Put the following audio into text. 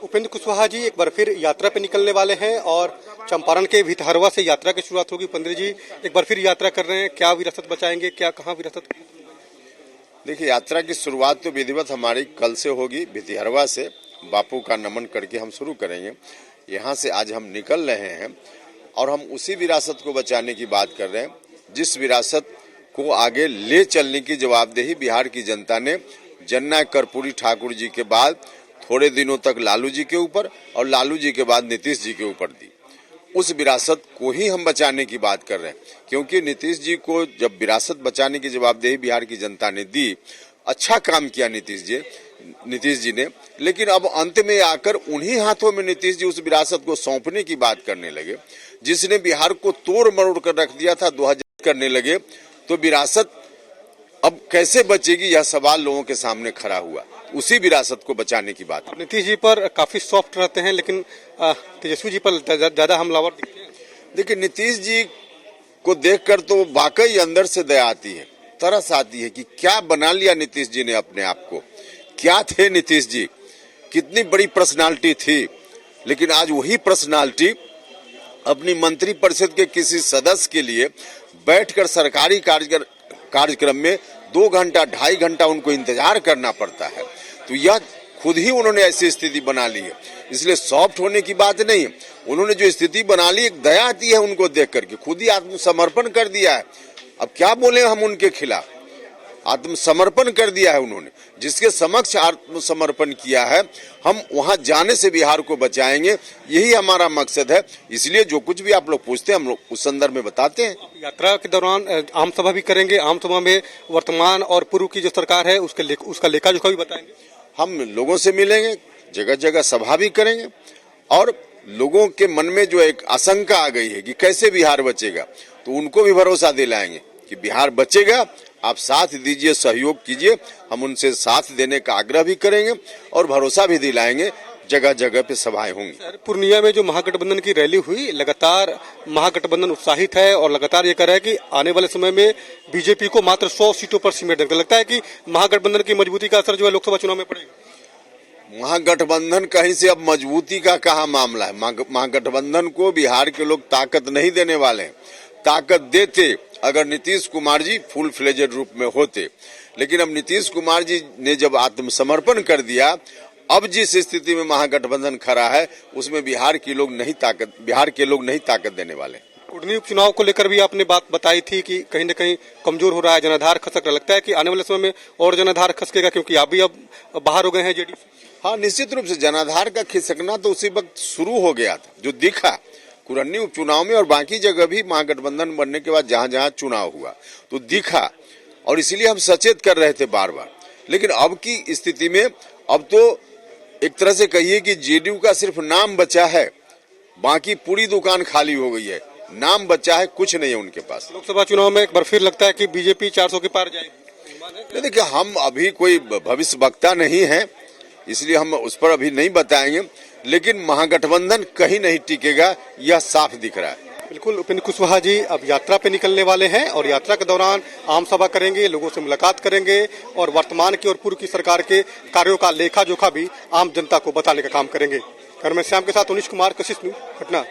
उपेंद्र कुशवाहा जी एक बार फिर यात्रा पे निकलने वाले हैं और चंपारण के भितहरवा से यात्रा की शुरुआत होगी। उपेंद्र जी एक बार फिर यात्रा कर रहे हैं, क्या विरासत बचाएंगे, क्या कहाँ विरासत? देखिए, यात्रा की शुरुआत तो विधिवत हमारी कल से होगी। भितहरवा से बापू का नमन करके हम शुरू करेंगे। यहाँ से आज हम निकल रहे हैं और हम उसी विरासत को बचाने की बात कर रहे हैं जिस विरासत को आगे ले चलने की जवाबदेही बिहार की जनता ने जननायक कर्पूरी ठाकुर जी के बाद थोड़े दिनों तक लालू जी के ऊपर और लालू जी के बाद नीतीश जी के ऊपर दी। उस विरासत को ही हम बचाने की बात कर रहे हैं, क्योंकि नीतीश जी को जब विरासत बचाने की जवाबदेही बिहार की जनता ने दी, अच्छा काम किया नीतीश जी ने, लेकिन अब अंत में आकर उन्हीं हाथों में नीतीश जी उस विरासत को सौंपने की बात करने लगे, जिसने बिहार को तोड़ मरोड़ कर रख दिया था। 2000 करने लगे तो विरासत अब कैसे बचेगी, यह सवाल लोगों के सामने खड़ा हुआ। उसी विरासत को बचाने की बात। नीतीश जी पर काफी सॉफ्ट रहते हैं, लेकिन तेजस्वी जी पर ज्यादा हमलावर दिखते हैं। देखिए, नीतीश जी को देखकर तो वाकई अंदर से दया आती है, तरस आती है कि क्या बना लिया नीतीश जी ने अपने आप को। क्या थे नीतीश जी, कितनी बड़ी पर्सनालिटी थी, लेकिन आज वही पर्सनालिटी अपनी मंत्रिपरिषद के किसी सदस्य के लिए बैठकर सरकारी कार्यक्रम में 2 घंटा 2.5 घंटा उनको इंतजार करना पड़ता है। तो यह खुद ही उन्होंने ऐसी स्थिति बना ली है। इसलिए सॉफ्ट होने की बात नहीं है, उन्होंने जो स्थिति बना ली, एक दया आती है उनको देख करके। खुद ही आत्मसमर्पण कर दिया है। अब क्या बोले हम उनके खिलाफ, आत्मसमर्पण कर दिया है उन्होंने। जिसके समक्ष आत्मसमर्पण किया है, हम वहां जाने से बिहार को बचाएंगे, यही हमारा मकसद है। इसलिए जो कुछ भी आप लोग पूछते हैं हम लोग उस संदर्भ में बताते हैं। यात्रा के दौरान आम सभा भी करेंगे, आम सभा में वर्तमान और पूर्व की जो सरकार है उसका लेखा जोखा भी बताएंगे। हम लोगों से मिलेंगे, जगह जगह सभा भी करेंगे और लोगों के मन में जो एक आशंका आ गई है कि कैसे बिहार बचेगा, तो उनको भी भरोसा दिलाएंगे कि बिहार बचेगा। आप साथ दीजिए, सहयोग कीजिए। हम उनसे साथ देने का आग्रह भी करेंगे और भरोसा भी दिलाएंगे। जगह जगह पे सभाएं होंगी। पूर्णिया में जो महागठबंधन की रैली हुई, लगातार महागठबंधन उत्साहित है और लगातार ये कह रहा है कि आने वाले समय में बीजेपी को मात्र 100 सीटों पर सिमट देगा। लगता है कि महागठबंधन की मजबूती का असर जो है लोकसभा चुनाव में पड़ेगा। महागठबंधन कहीं से अब मजबूती का कहाँ मामला है। महागठबंधन को बिहार के लोग ताकत नहीं देने वाले हैं। ताकत देते अगर नीतीश कुमार जी फुल फ्लेजेड रूप में होते, लेकिन अब नीतीश कुमार जी ने जब आत्मसमर्पण कर दिया, अब जिस स्थिति में महागठबंधन खड़ा है उसमें बिहार के लोग नहीं ताकत देने वाले। कुर्नी उपचुनाव को लेकर भी आपने बात बताई थी कि कहीं न कहीं कमजोर हो रहा है, जनाधार खसक रहा। लगता है कि आने वाले समय में और जनाधार खसकेगा, क्योंकि आप भी अब बाहर हो गए हैं जेडीयू। हाँ, निश्चित रूप से जनाधार का खिसकना तो उसी वक्त शुरू हो गया था, जो दिखा कुरन्नी उपचुनाव में और बाकी जगह भी महागठबंधन बनने के बाद जहां जहां चुनाव हुआ तो दिखा, और इसीलिए हम सचेत कर रहे थे बार बार। लेकिन अब की स्थिति में अब तो एक तरह से कहिए कि जेडीयू का सिर्फ नाम बचा है, बाकी पूरी दुकान खाली हो गई है। नाम बचा है, कुछ नहीं है उनके पास। लोकसभा चुनाव में एक बार फिर लगता है कि बीजेपी 400 के पार जाएगी। देखिए, हम अभी कोई भविष्य वक्ता नहीं है, इसलिए हम उस पर अभी नहीं बताएंगे, लेकिन महागठबंधन कहीं नहीं टिकेगा, यह साफ दिख रहा है। बिल्कुल। उपेंद्र कुशवाहा जी अब यात्रा पे निकलने वाले हैं और यात्रा के दौरान आम सभा करेंगे, लोगों से मुलाकात करेंगे और वर्तमान की और पूर्व की सरकार के कार्यों का लेखा जोखा भी आम जनता को बताने का काम करेंगे। कैमरामैन श्याम के साथ उनीश कुमार, कशिश न्यूज़, पटना।